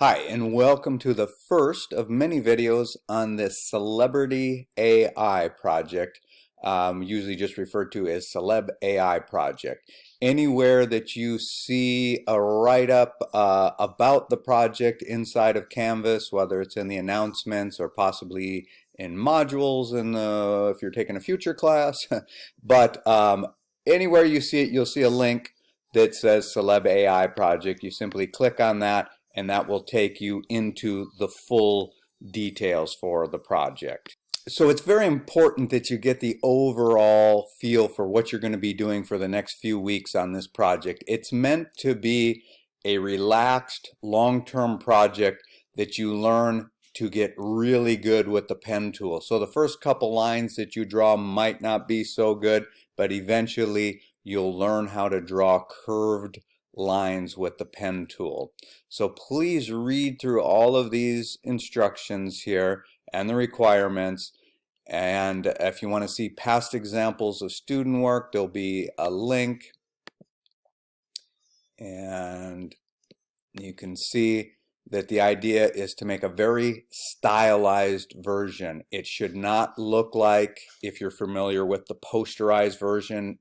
Hi, and welcome to the first of many videos on this Celebrity AI project, usually just referred to as Celeb AI project. Anywhere that you see a write-up about the project inside of Canvas, whether it's in the announcements or possibly in modules if you're taking a future class, but anywhere you see it, you'll see a link that says Celeb AI project. You simply click on that, and that will take you into the full details for the project. So it's very important that you get the overall feel for what you're going to be doing for the next few weeks on this project. It's meant to be a relaxed, long-term project that you learn to get really good with the pen tool. So the first couple lines that you draw might not be so good, but eventually you'll learn how to draw curved lines with the pen tool. So please read through all of these instructions here and the requirements, and if you want to see past examples of student work, there'll be a link, and you can see that the idea is to make a very stylized version. It should not look like, if you're familiar with the posterized version,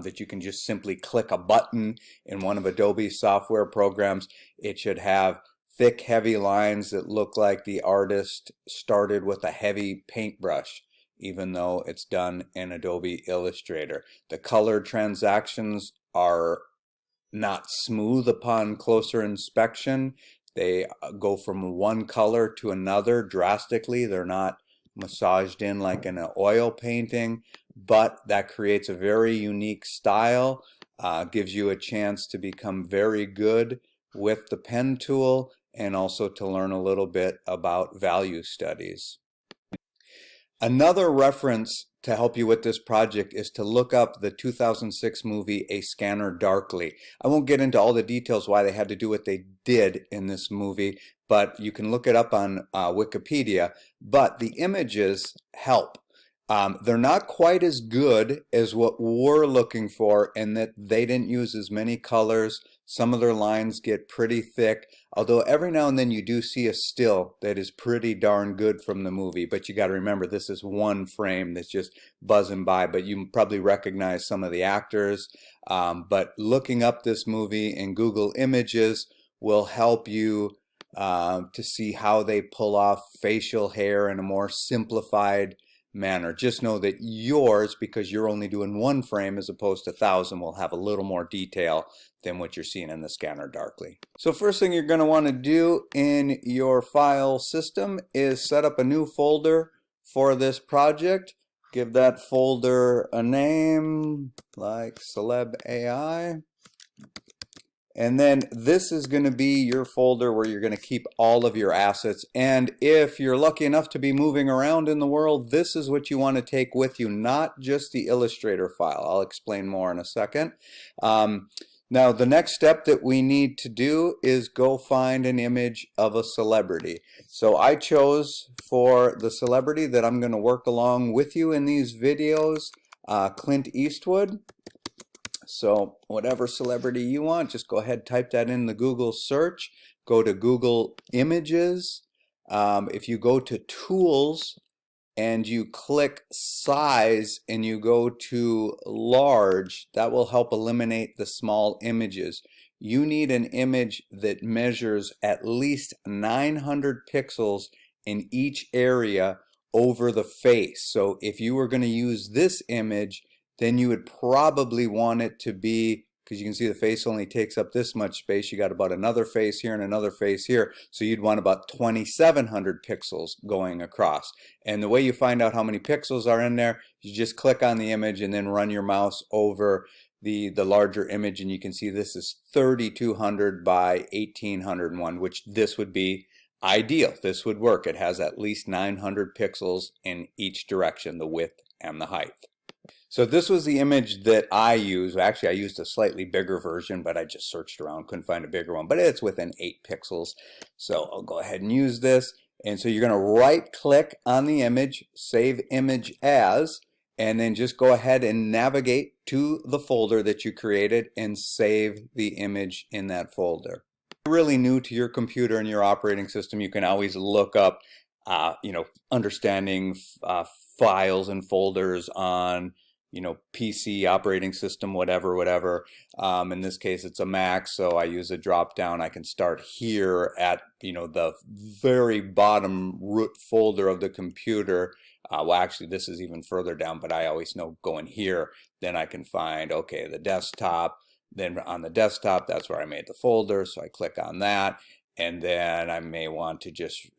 that you can just simply click a button in one of Adobe's software programs. It should have thick, heavy lines that look like the artist started with a heavy paintbrush, even though it's done in Adobe Illustrator. The color transactions are not smooth upon closer inspection. They go from one color to another drastically. They're not massaged in like in an oil painting, but that creates a very unique style, gives you a chance to become very good with the pen tool and also to learn a little bit about value studies. Another reference to help you with this project is to look up the 2006 movie A Scanner Darkly. I won't get into all the details why they had to do what they did in this movie, but you can look it up on Wikipedia. But the images help. They're not quite as good as what we're looking for, in that they didn't use as many colors. Some of their lines get pretty thick, although every now and then you do see a still that is pretty darn good from the movie. But you got to remember, this is one frame that's just buzzing by, but you probably recognize some of the actors. But looking up this movie in Google Images will help you to see how they pull off facial hair in a more simplified manner. Just know that yours, because you're only doing one frame as opposed to 1,000, will have a little more detail than what you're seeing in the Scanner Darkly. So first thing you're going to want to do in your file system is set up a new folder for this project. Give that folder a name like Celeb AI. And then this is going to be your folder where you're going to keep all of your assets. And if you're lucky enough to be moving around in the world, this is what you want to take with you, not just the Illustrator file. I'll explain more in a second. Now, the next step that we need to do is go find an image of a celebrity. So I chose for the celebrity that I'm going to work along with you in these videos, Clint Eastwood. So whatever celebrity you want, just go ahead, type that in the Google search, go to Google Images. If you go to Tools and you click Size and you go to Large, that will help eliminate the small images. You need an image that measures at least 900 pixels in each area over the face. So if you were going to use this image, then you would probably want it to be, because you can see the face only takes up this much space, you got about another face here and another face here, so you'd want about 2,700 pixels going across. And the way you find out how many pixels are in there, you just click on the image and then run your mouse over the larger image, and you can see this is 3,200 by 1,801, which this would be ideal. This would work. It has at least 900 pixels in each direction, the width and the height. So this was the image that I used. Actually, I used a slightly bigger version, but I just searched around, couldn't find a bigger one, but it's within 8 pixels. So I'll go ahead and use this. And so you're going to right click on the image, save image as, and then just go ahead and navigate to the folder that you created and save the image in that folder. really new to your computer and your operating system, you can always look up, understanding files and folders on, PC operating system, whatever. In this case, it's a Mac, so I use a drop down. I can start here at, the very bottom root folder of the computer. Well, actually, this is even further down, but I always know going here, then I can find, okay, the desktop. Then on the desktop, that's where I made the folder, so I click on that, and then I may want to just,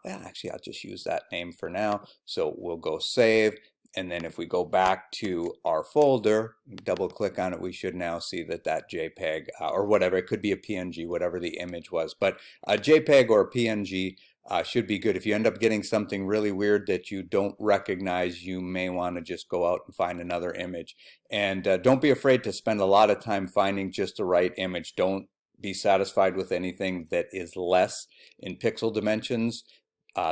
actually I'll just use that name for now. So we'll go save, and then if we go back to our folder, double click on it, we should now see that JPEG, or whatever, it could be a PNG, whatever the image was, but a JPEG or a PNG should be good. If you end up getting something really weird that you don't recognize, you may want to just go out and find another image. And don't be afraid to spend a lot of time finding just the right image. Don't be satisfied with anything that is less in pixel dimensions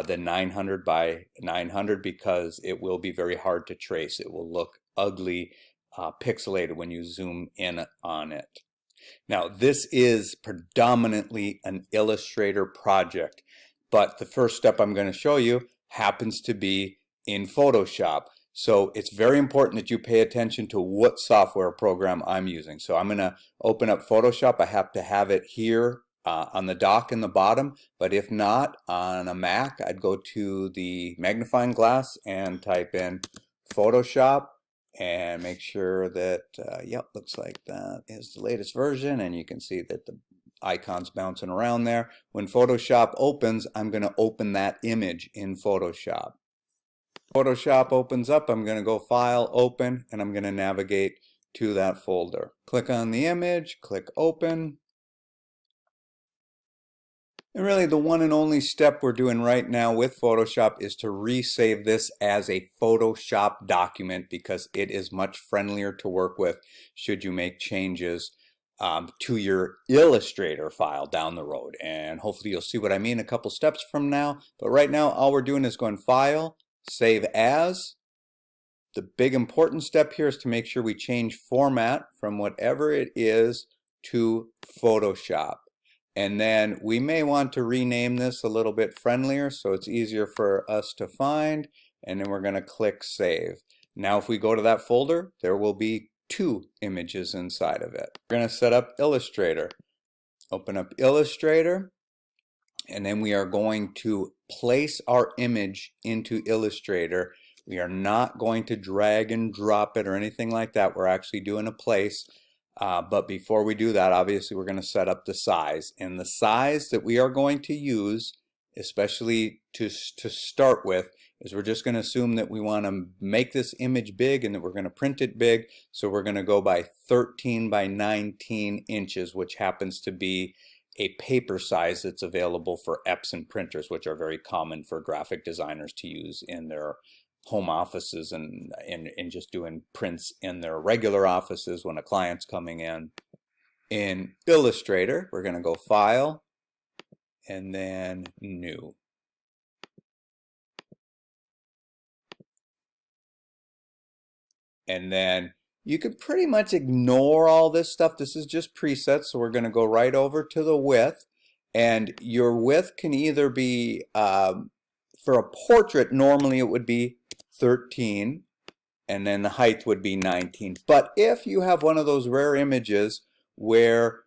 than 900 by 900, because it will be very hard to trace. It will look ugly, pixelated when you zoom in on it. Now, this is predominantly an Illustrator project, but the first step I'm going to show you happens to be in Photoshop. So it's very important that you pay attention to what software program I'm using. So I'm going to open up Photoshop. I have to have it here on the dock in the bottom, but if not, on a Mac, I'd go to the magnifying glass and type in Photoshop and make sure that, yep, looks like that is the latest version, and you can see that the icons bouncing around there. When Photoshop opens, I'm going to open that image in Photoshop. Photoshop opens up, I'm going to go File, Open, and I'm going to navigate to that folder. Click on the image, click Open. And really the one and only step we're doing right now with Photoshop is to resave this as a Photoshop document, because it is much friendlier to work with should you make changes to your Illustrator file down the road. And hopefully you'll see what I mean a couple steps from now. But right now all we're doing is going File, Save As. The big important step here is to make sure we change format from whatever it is to Photoshop. And then we may want to rename this a little bit friendlier so it's easier for us to find. And then we're going to click Save. Now if we go to that folder, there will be 2 images inside of it. We're going to set up Illustrator. Open up Illustrator, and then we are going to place our image into Illustrator. We are not going to drag and drop it or anything like that. We're actually doing a place. But before we do that, obviously we're going to set up the size. And the size that we are going to use, especially to start with, is we're just going to assume that we want to make this image big and that we're going to print it big. So we're going to go by 13 by 19 inches, which happens to be a paper size that's available for Epson printers, which are very common for graphic designers to use in their home offices and just doing prints in their regular offices when a client's coming in. In Illustrator, we're going to go File and then New. And then you can pretty much ignore all this stuff. This is just presets, so we're going to go right over to the width. And your width can either be, for a portrait, normally it would be 13, and then the height would be 19. But if you have one of those rare images where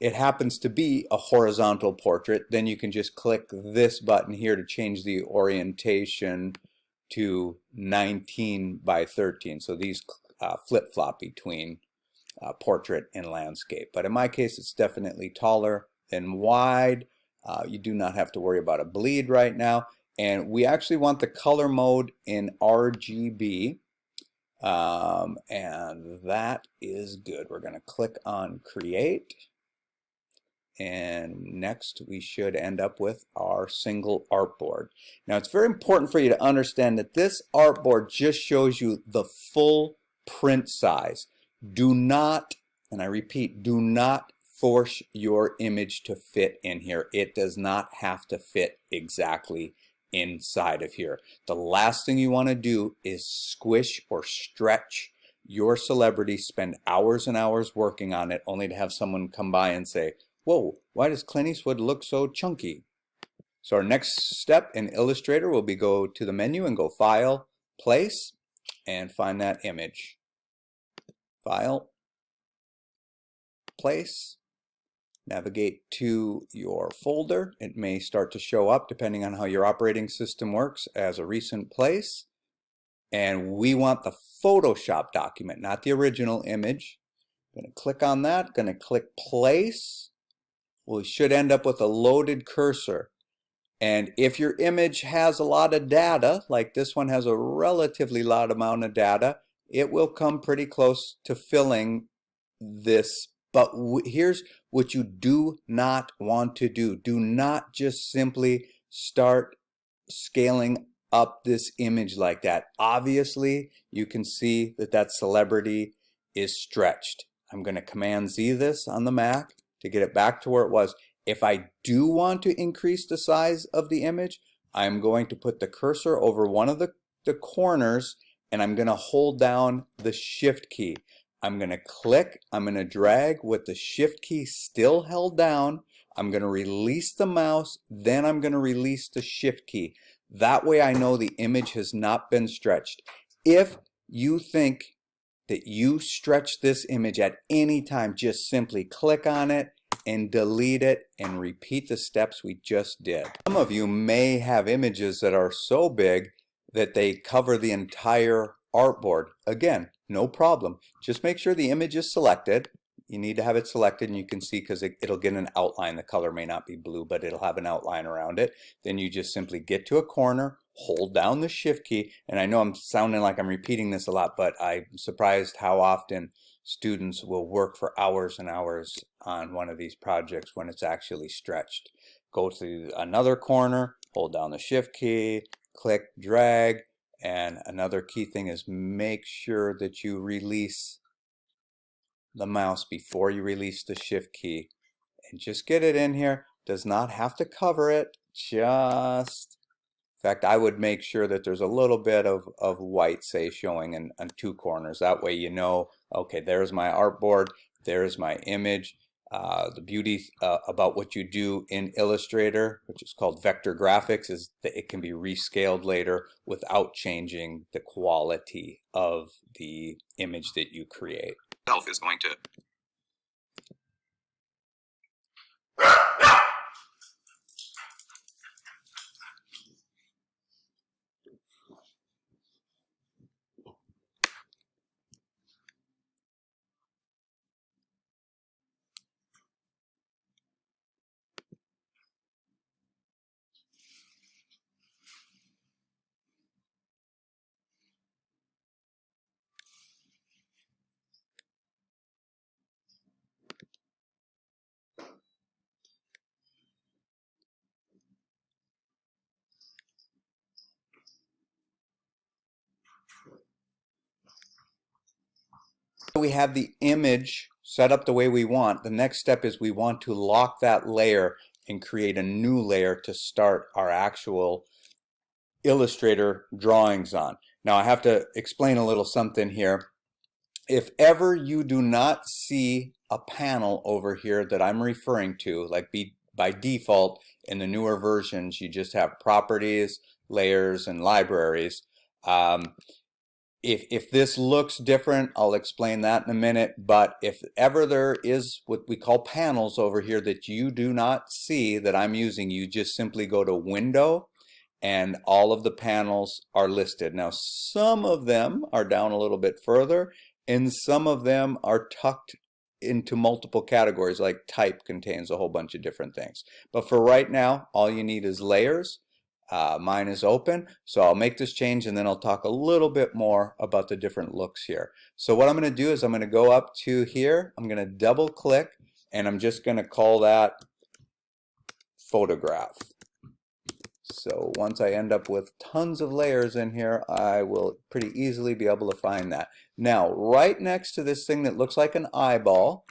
it happens to be a horizontal portrait, then you can just click this button here to change the orientation to 19 by 13. So these flip-flop between portrait and landscape. But in my case, it's definitely taller than wide. You do not have to worry about a bleed right now. And we actually want the color mode in RGB. And that is good. We're going to click on Create. And next we should end up with our single artboard. Now it's very important for you to understand that this artboard just shows you the full print size. Do not, and I repeat, do not force your image to fit in here. It does not have to fit exactly inside of here. The last thing you want to do is squish or stretch your celebrity, spend hours and hours working on it, only to have someone come by and say, whoa, why does Clint Eastwood look so chunky? So our next step in Illustrator will be go to the menu and go File, Place, and find that image. File, Place, navigate to your folder. It may start to show up depending on how your operating system works as a recent place. And we want the Photoshop document, not the original image. I'm going to click on that, going to click Place. We should end up with a loaded cursor. And if your image has a lot of data, like this one has a relatively large amount of data, it will come pretty close to filling this. But here's what you do not want to do. Do not just simply start scaling up this image like that. Obviously, you can see that that celebrity is stretched. I'm going to Command Z this on the Mac to get it back to where it was. If I do want to increase the size of the image, I'm going to put the cursor over one of the corners, and I'm going to hold down the Shift key. I'm going to click, I'm going to drag with the Shift key still held down. I'm going to release the mouse, then I'm going to release the Shift key. That way I know the image has not been stretched. If you think that you stretch this image at any time, just simply click on it and delete it and repeat the steps we just did. Some of you may have images that are so big that they cover the entire artboard. Again, no problem. Just make sure the image is selected. You need to have it selected, and you can see because it'll get an outline. The color may not be blue, but it'll have an outline around it. Then you just simply get to a corner, hold down the Shift key, and I know I'm sounding like I'm repeating this a lot, but I'm surprised how often students will work for hours and hours on one of these projects when it's actually stretched. Go to another corner, hold down the Shift key, click, drag, and another key thing is make sure that you release the mouse before you release the Shift key, and just get it in here. Does not have to cover it, just, in fact, I would make sure that there's a little bit of white, say, showing on two corners. That way you know, okay, there's my artboard, there's my image. The beauty about what you do in Illustrator, which is called vector graphics, is that it can be rescaled later without changing the quality of the image that you create. Is going to we have the image set up the way we want. The next step is we want to lock that layer and create a new layer to start our actual Illustrator drawings on. Now I have to explain a little something here. If ever you do not see a panel over here that I'm referring to, like by default in the newer versions you just have properties, layers, and libraries. If this looks different, I'll explain that in a minute, but if ever there is what we call panels over here that you do not see that I'm using, you just simply go to Window and all of the panels are listed. Now some of them are down a little bit further and some of them are tucked into multiple categories, like type contains a whole bunch of different things. But for right now, all you need is layers. Mine is open, so I'll make this change and then I'll talk a little bit more about the different looks here. So what I'm going to do is I'm going to go up to here, I'm going to double click, and I'm just going to call that photograph. So once I end up with tons of layers in here, I will pretty easily be able to find that. Now, right next to this thing that looks like an eyeball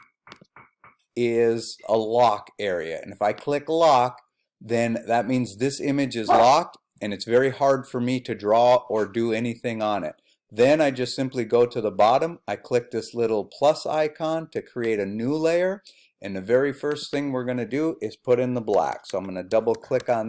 is a lock area, and if I click lock, then that means this image is locked and it's very hard for me to draw or do anything on it. Then I just simply go to the bottom, I click this little plus icon to create a new layer, And the very first thing we're going to do is put in the black. So I'm going to double click on